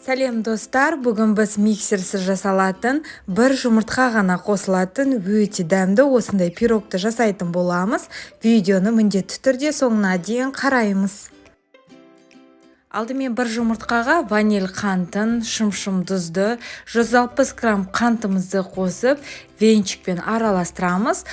Сәлем достар, бүгін біз миксерсіз жасалатын, бір жұмыртқа ғана қосылатын өте дәмді осындай пирогты жасайтын боламыз. Видеоны міндетті түрде соңына дейін қараймыз. Алдымен бір жұмыртқаға ваниль қантын, шым-шым тұзды, 160 грамм қантымызды қосып, венчикпен араластырамыз.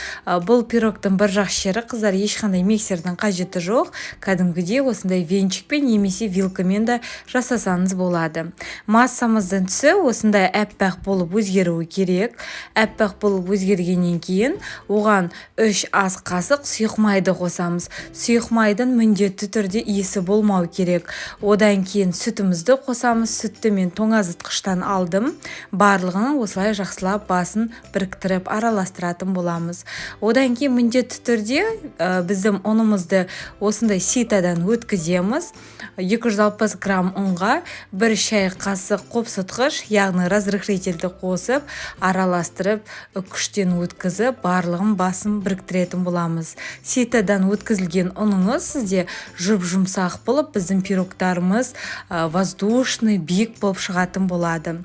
Бұл пирогтың бір жақ жері қыздар ешқандай миксердің қажеті жоқ. Кәдімгідей осындай венчикпен немесе вилкамен де жасасаңыз болады. Массамыздың түсі осындай әппақ болып өзгеруі керек. Әппақ болып өзгергеннен кейін оған 3 ас қасық сұйық майды қосамыз. Сұйық майдың міндетті түрде иісі болмау керек. Одан кейін сүтімізді қосамыз. Сүтті мен тоңазытқыштан алдым. Барлығын осылай жақсылап басын біріктіріп араластыратын боламыз. Одан кейін міндетті түрде біздің ұнымызды осындай ситадан өткіземіз. 260 грамм ұнға 1 шай қасық қопсытқыш, яғни разрыхлительді қосып, араластырып, күштен өткізіп, барлығын басын біріктіретін боламыз. Ситадан өткізілген ұныңыз сізде жұп-жұмсақ болып, біздің пирогтарымыз воздушный, биік болып шығатын болады.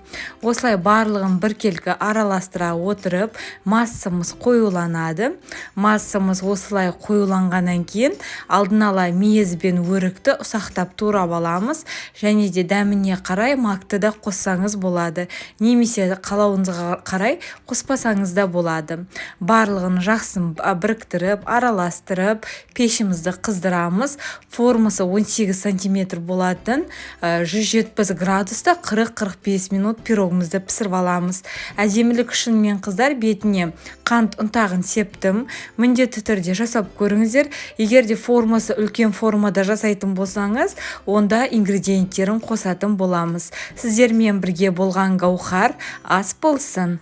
Осылай барлығын біркелкі араластыра отырып, массамыз қоюланады. Массамыз осылай қоюланғаннан кейін алдын ала мейіз бен өрікті ұсақтап турап аламыз, және де дәміне қарай макты да қоссаңыз болады, немесе қалауыңызға қарай қоспасаңыз да болады. Барлығын жақсын біріктіріп, араластырып, пешімізді қыздырамыз. Формасы 18 сантиметр болатын, 170 градуста 40-45 минут пирогымызды пісіріп аламыз. Әдемілік үшін мен қыздар бетіне қант ұнтағын септім. Міндетті түрде жасап көріңіздер. Егер де формасы үлкен формада жасайтын болсаңыз, онда ингредиенттерін қосатын боламыз. Сіздермен бірге болған Гаухар, ас болсын.